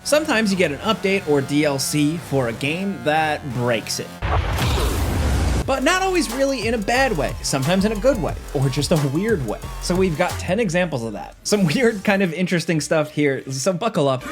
Sometimes you get an update or DLC for a game that breaks it. But not always really in a bad way, sometimes in a good way, or just a weird way. So we've got 10 examples of that. Some weird, kind of interesting stuff here, so buckle up.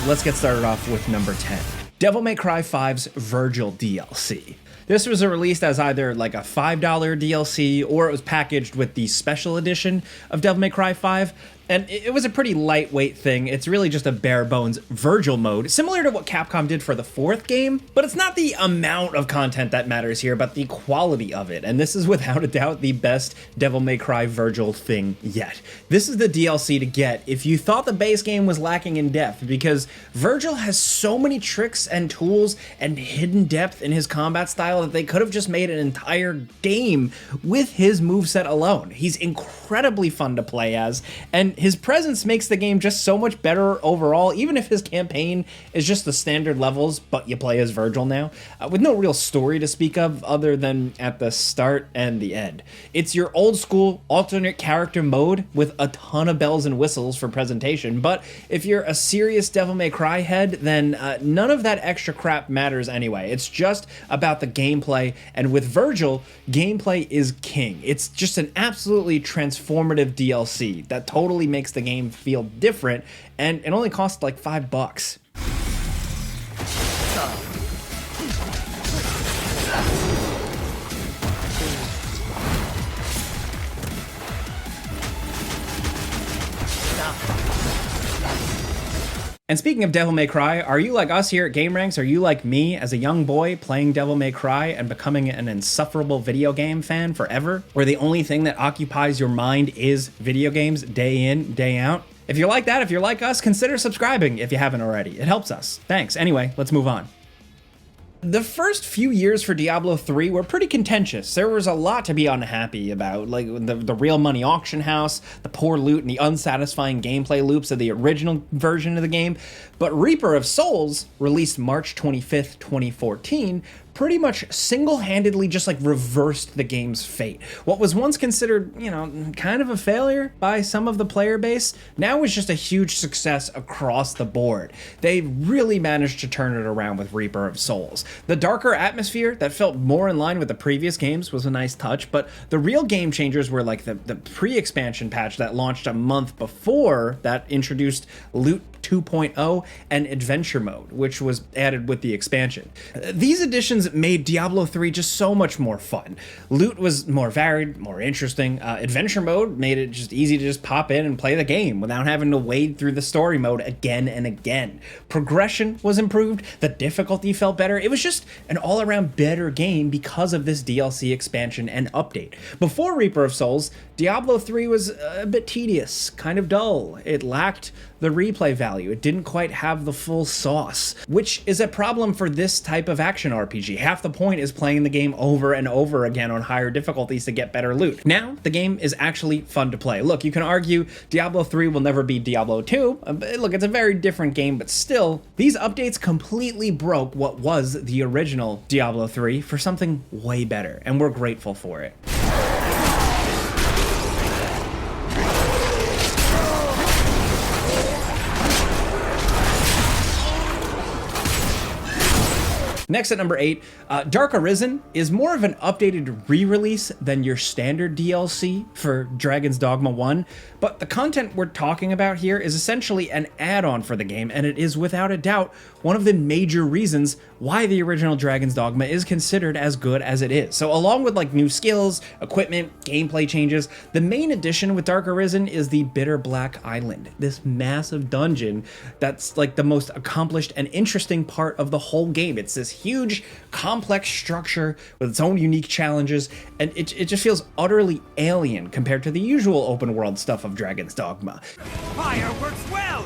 Let's get started off with number 10. Devil May Cry 5's Virgil DLC. This was released as either like a $5 DLC or it was packaged with the special edition of Devil May Cry 5. And it was a pretty lightweight thing. It's really just a bare bones Virgil mode, similar to what Capcom did for the 4th game, but it's not the amount of content that matters here, but the quality of it. And this is without a doubt the best Devil May Cry Virgil thing yet. This is the DLC to get if you thought the base game was lacking in depth, because Virgil has so many tricks and tools and hidden depth in his combat style that they could have just made an entire game with his moveset alone. He's incredibly fun to play as, and his presence makes the game just so much better overall, even if his campaign is just the standard levels, but you play as Virgil now, with no real story to speak of other than at the start and the end. It's your old school alternate character mode with a ton of bells and whistles for presentation, but if you're a serious Devil May Cry head, then none of that extra crap matters anyway. It's just about the gameplay, and with Virgil, gameplay is king. It's just an absolutely transformative DLC that totally makes the game feel different, and it only costs like $5. And speaking of Devil May Cry, are you like us here at gameranx? Are you like me as a young boy playing Devil May Cry and becoming an insufferable video game fan forever, where the only thing that occupies your mind is video games day in, day out? If you're like that, if you're like us, consider subscribing if you haven't already. It helps us. Thanks. Anyway, let's move on. The first few years for Diablo 3 were pretty contentious. There was a lot to be unhappy about, like the real money auction house, the poor loot, and the unsatisfying gameplay loops of the original version of the game. But Reaper of Souls, released March 25th, 2014, pretty much single-handedly just like reversed the game's fate. What was once considered, kind of a failure by some of the player base, now is just a huge success across the board. They really managed to turn it around with Reaper of Souls. The darker atmosphere that felt more in line with the previous games was a nice touch, but the real game changers were like the pre-expansion patch that launched a month before that introduced Loot 2.0 and Adventure Mode, which was added with the expansion. These additions made Diablo 3 just so much more fun. Loot was more varied, more interesting. Adventure Mode made it just easy to just pop in and play the game without having to wade through the story mode again and again. Progression was improved, the difficulty felt better. It was just an all-around better game because of this DLC expansion and update. Before Reaper of Souls, Diablo 3 was a bit tedious, kind of dull. It lacked the replay value. It didn't quite have the full sauce, which is a problem for this type of action RPG. Half the point is playing the game over and over again on higher difficulties to get better loot. Now, the game is actually fun to play. Look, you can argue Diablo 3 will never be Diablo 2. Look, it's a very different game, but still, these updates completely broke what was the original Diablo 3 for something way better, and we're grateful for it. Next at number 8, Dark Arisen is more of an updated re-release than your standard DLC for Dragon's Dogma 1, but the content we're talking about here is essentially an add-on for the game, and it is without a doubt one of the major reasons why the original Dragon's Dogma is considered as good as it is. So along with like new skills, equipment, gameplay changes, the main addition with Dark Arisen is the Bitter Black Island, this massive dungeon that's like the most accomplished and interesting part of the whole game. It's this huge, complex structure with its own unique challenges, and it just feels utterly alien compared to the usual open world stuff of Dragon's Dogma. Fire works well!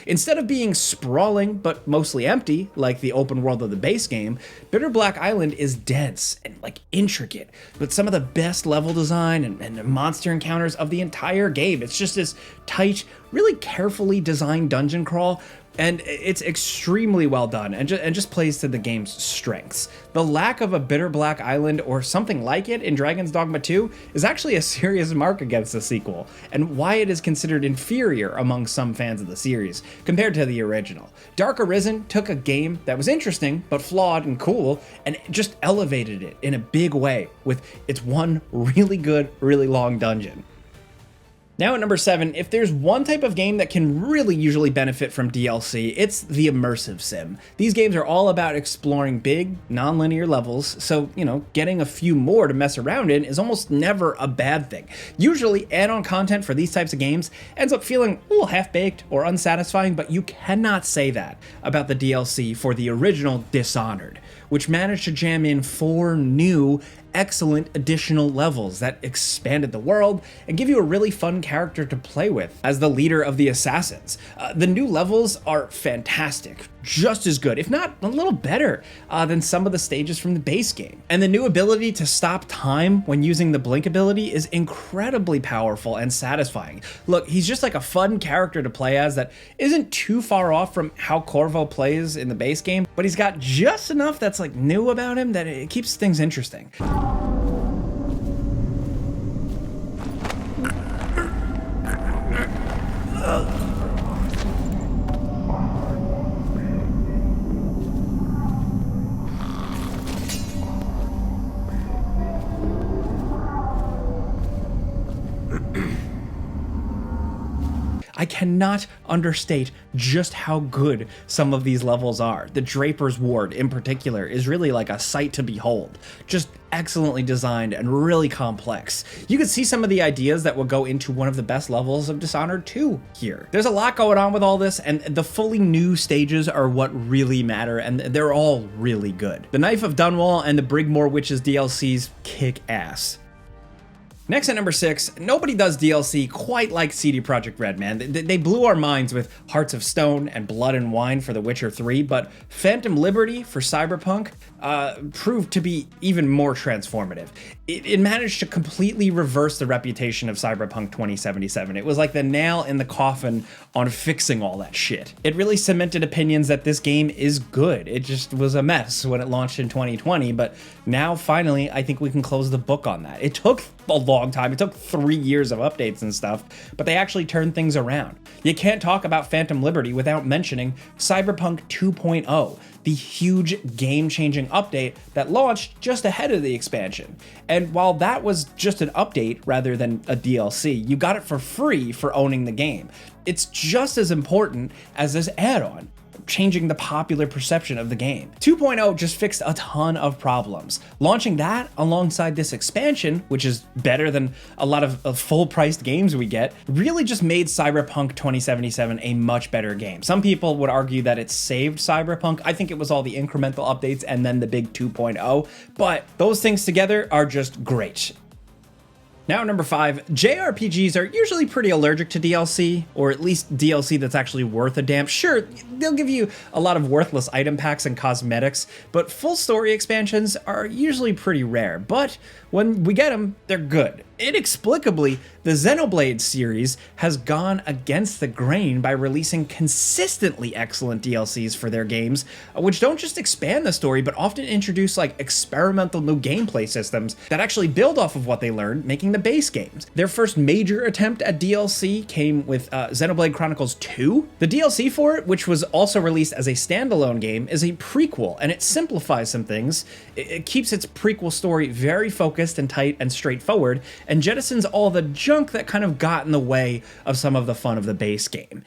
Instead of being sprawling but mostly empty, like the open world of the base game, Bitter Black Island is dense and like intricate, with some of the best level design and monster encounters of the entire game. It's just this tight, really carefully designed dungeon crawl, and it's extremely well done and just plays to the game's strengths. The lack of a Bitter Black Island or something like it in Dragon's Dogma 2 is actually a serious mark against the sequel, and why it is considered inferior among some fans of the series compared to the original. Dark Arisen took a game that was interesting but flawed and cool and just elevated it in a big way with its one really good, really long dungeon. Now at number 7, if there's one type of game that can really usually benefit from DLC, it's the immersive sim. These games are all about exploring big, non-linear levels, so, getting a few more to mess around in is almost never a bad thing. Usually, add-on content for these types of games ends up feeling a little half-baked or unsatisfying, but you cannot say that about the DLC for the original Dishonored, which managed to jam in 4 new excellent additional levels that expanded the world and give you a really fun character to play with as the leader of the assassins. The new levels are fantastic, just as good, if not a little better than some of the stages from the base game. And the new ability to stop time when using the blink ability is incredibly powerful and satisfying. Look, he's just like a fun character to play as that isn't too far off from how Corvo plays in the base game, but he's got just enough that's like new about him that it keeps things interesting. I cannot understate just how good some of these levels are. The Draper's Ward in particular is really like a sight to behold. Just excellently designed and really complex. You can see some of the ideas that will go into one of the best levels of Dishonored 2 here. There's a lot going on with all this, and the fully new stages are what really matter, and they're all really good. The Knife of Dunwall and the Brigmore Witches DLCs kick ass. Next at number 6, nobody does DLC quite like CD Projekt Red, man. They blew our minds with Hearts of Stone and Blood and Wine for The Witcher 3, but Phantom Liberty for Cyberpunk proved to be even more transformative. It managed to completely reverse the reputation of Cyberpunk 2077. It was like the nail in the coffin on fixing all that shit. It really cemented opinions that this game is good. It just was a mess when it launched in 2020, but now finally I think we can close the book on that. It took a long time. It took 3 years of updates and stuff, but they actually turned things around. You can't talk about Phantom Liberty without mentioning Cyberpunk 2.0, the huge game-changing update that launched just ahead of the expansion. And while that was just an update rather than a DLC, you got it for free for owning the game. It's just as important as this add-on, changing the popular perception of the game. 2.0 just fixed a ton of problems. Launching that alongside this expansion, which is better than a lot of full-priced games we get, really just made Cyberpunk 2077 a much better game. Some people would argue that it saved Cyberpunk. I think it was all the incremental updates and then the big 2.0, but those things together are just great. Now at number 5, JRPGs are usually pretty allergic to DLC, or at least DLC that's actually worth a damn. Sure, they'll give you a lot of worthless item packs and cosmetics, but full story expansions are usually pretty rare. But when we get them, they're good. Inexplicably, the Xenoblade series has gone against the grain by releasing consistently excellent DLCs for their games, which don't just expand the story, but often introduce like experimental new gameplay systems that actually build off of what they learned making the base games. Their first major attempt at DLC came with Xenoblade Chronicles 2. The DLC for it, which was also released as a standalone game, is a prequel, and it simplifies some things. It keeps its prequel story very focused and tight and straightforward, and jettisons all the junk that kind of got in the way of some of the fun of the base game.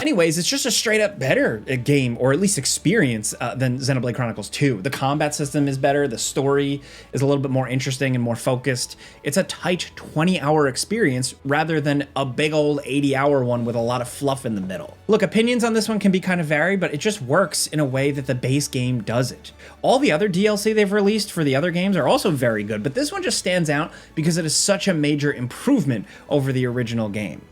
Anyways, it's just a straight up better game, or at least experience, than Xenoblade Chronicles 2. The combat system is better, the story is a little bit more interesting and more focused. It's a tight 20-hour experience rather than a big old 80-hour one with a lot of fluff in the middle. Look, opinions on this one can be kind of varied, but it just works in a way that the base game doesn't. All the other DLC they've released for the other games are also very good, but this one just stands out because it is such a major improvement over the original game.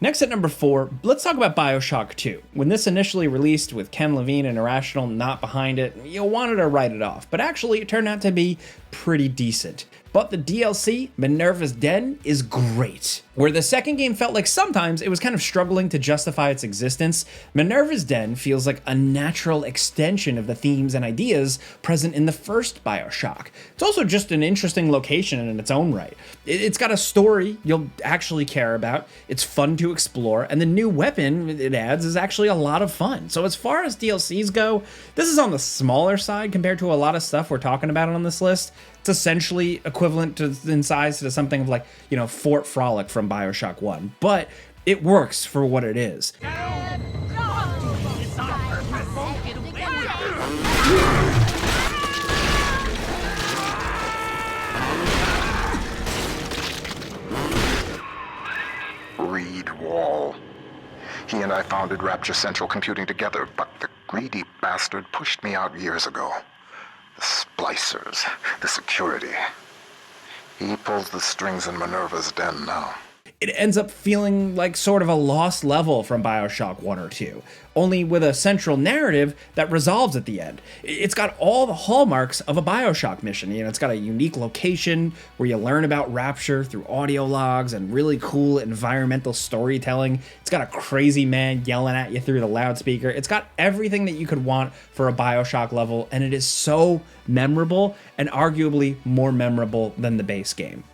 Next at number 4, let's talk about BioShock 2. When this initially released with Ken Levine and Irrational not behind it, you wanted to write it off, but actually it turned out to be pretty decent. But the DLC, Minerva's Den, is great. Where the second game felt like sometimes it was kind of struggling to justify its existence, Minerva's Den feels like a natural extension of the themes and ideas present in the first BioShock. It's also just an interesting location in its own right. It's got a story you'll actually care about, it's fun to explore, and the new weapon it adds is actually a lot of fun. So as far as DLCs go, this is on the smaller side compared to a lot of stuff we're talking about on this list. It's essentially equivalent to in size to something of like, Fort Frolic from BioShock 1, but it works for what it is. Reed Wall. He and I founded Rapture Central Computing together, but the greedy bastard pushed me out years ago. The splicers, the security. He pulls the strings in Minerva's Den now. It ends up feeling like sort of a lost level from BioShock 1 or 2, only with a central narrative that resolves at the end. It's got all the hallmarks of a BioShock mission. It's got a unique location where you learn about Rapture through audio logs and really cool environmental storytelling. It's got a crazy man yelling at you through the loudspeaker. It's got everything that you could want for a BioShock level, and it is so memorable and arguably more memorable than the base game.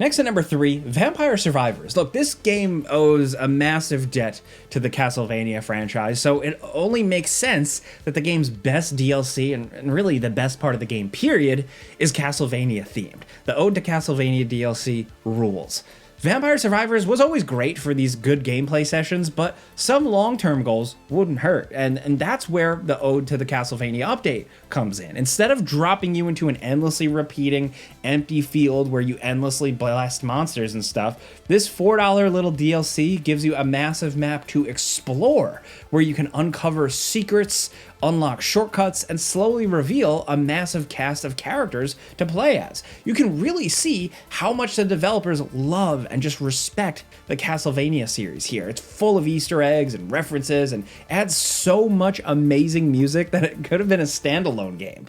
Next at number 3, Vampire Survivors. Look, this game owes a massive debt to the Castlevania franchise, so it only makes sense that the game's best DLC, and really the best part of the game period, is Castlevania themed. The Ode to Castlevania DLC rules. Vampire Survivors was always great for these good gameplay sessions, but some long-term goals wouldn't hurt, and that's where the Ode to the Castlevania update comes in. Instead of dropping you into an endlessly repeating empty field where you endlessly blast monsters and stuff, this $4 little DLC gives you a massive map to explore, where you can uncover secrets, unlock shortcuts, and slowly reveal a massive cast of characters to play as. You can really see how much the developers love and just respect the Castlevania series here. It's full of Easter eggs and references and adds so much amazing music that it could have been a standalone game.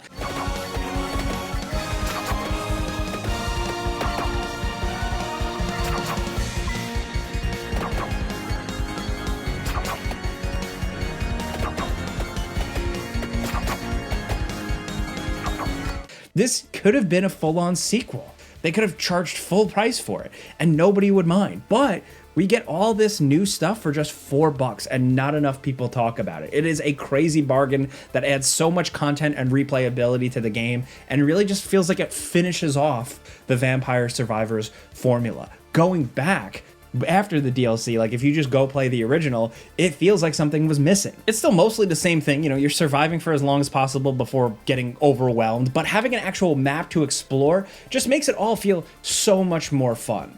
This could have been a full-on sequel. They could have charged full price for it, and nobody would mind. But we get all this new stuff for just $4, and not enough people talk about it. It is a crazy bargain that adds so much content and replayability to the game, and really just feels like it finishes off the Vampire Survivors formula. Going back after the DLC, like if you just go play the original, it feels like something was missing. It's still mostly the same thing, you're surviving for as long as possible before getting overwhelmed, but having an actual map to explore just makes it all feel so much more fun.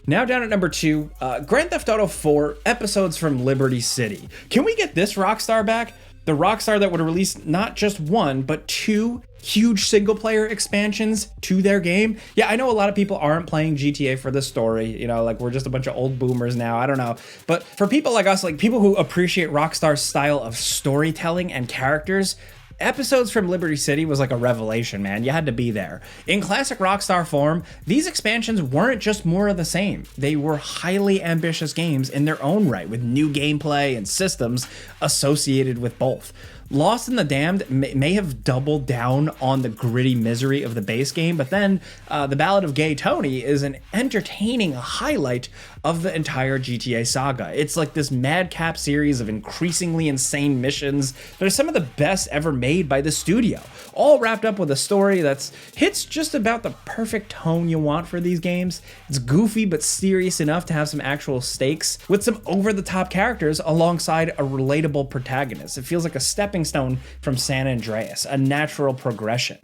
Now down at number 2, Grand Theft Auto 4 Episodes from Liberty City. Can we get this Rockstar back? The Rockstar that would release not just 1, but 2 huge single-player expansions to their game. Yeah, I know a lot of people aren't playing GTA for the story, like we're just a bunch of old boomers now, I don't know. But for people like us, like people who appreciate Rockstar's style of storytelling and characters, Episodes from Liberty City was like a revelation, man. You had to be there. In classic Rockstar form, these expansions weren't just more of the same. They were highly ambitious games in their own right, with new gameplay and systems associated with both. Lost in the Damned may have doubled down on the gritty misery of the base game, but then The Ballad of Gay Tony is an entertaining highlight of the entire GTA saga. It's like this madcap series of increasingly insane missions that are some of the best ever made by the studio, all wrapped up with a story that's hits just about the perfect tone you want for these games. It's goofy but serious enough to have some actual stakes, with some over-the-top characters alongside a relatable protagonist. It feels like a stepping stone from San Andreas, a natural progression.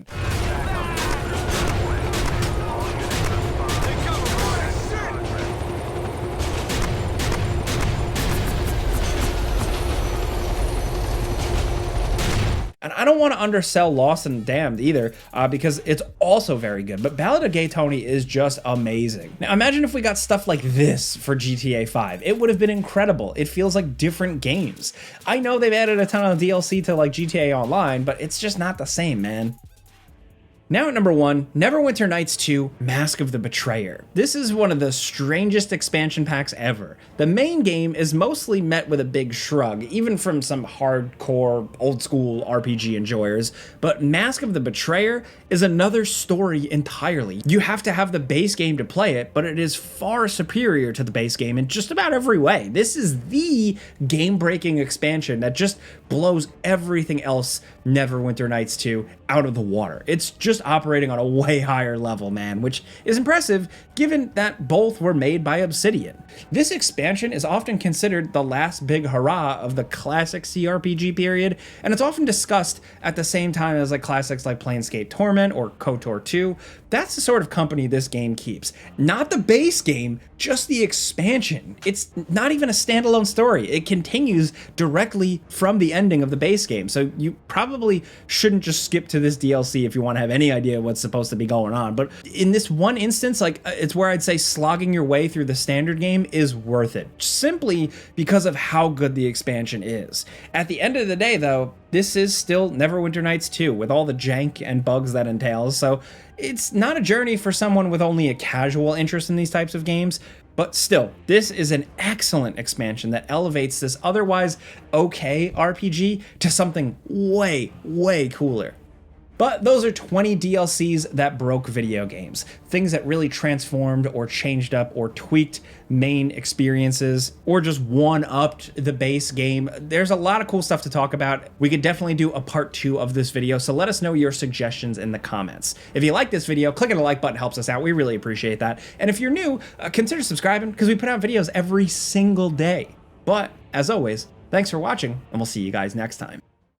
And I don't want to undersell Lost and Damned either, because it's also very good. But Ballad of Gay Tony is just amazing. Now imagine if we got stuff like this for GTA 5. It would have been incredible. It feels like different games. I know they've added a ton of DLC to like GTA Online, but it's just not the same, man. Now at number 1, Neverwinter Nights 2, Mask of the Betrayer. This is one of the strangest expansion packs ever. The main game is mostly met with a big shrug, even from some hardcore, old school RPG enjoyers, but Mask of the Betrayer is another story entirely. You have to have the base game to play it, but it is far superior to the base game in just about every way. This is the game-breaking expansion that just blows everything else Neverwinter Nights 2 out of the water. It's just operating on a way higher level, man, which is impressive given that both were made by Obsidian. This expansion is often considered the last big hurrah of the classic CRPG period, and it's often discussed at the same time as like classics like Planescape Torment or KOTOR 2. That's the sort of company this game keeps. Not the base game, just the expansion. It's not even a standalone story. It continues directly from the ending of the base game, so you probably shouldn't just skip to this DLC if you want to have any idea what's supposed to be going on. But in this one instance, like, it's where I'd say slogging your way through the standard game is worth it, simply because of how good the expansion is. At the end of the day, though, this is still Neverwinter Nights 2 with all the jank and bugs that entails, so it's not a journey for someone with only a casual interest in these types of games, but still, this is an excellent expansion that elevates this otherwise okay RPG to something way, way cooler. But those are 20 DLCs that broke video games. Things that really transformed or changed up or tweaked main experiences or just one-upped the base game. There's a lot of cool stuff to talk about. We could definitely do a part 2 of this video, so let us know your suggestions in the comments. If you like this video, clicking the like button helps us out. We really appreciate that. And if you're new, consider subscribing because we put out videos every single day. But as always, thanks for watching, and we'll see you guys next time.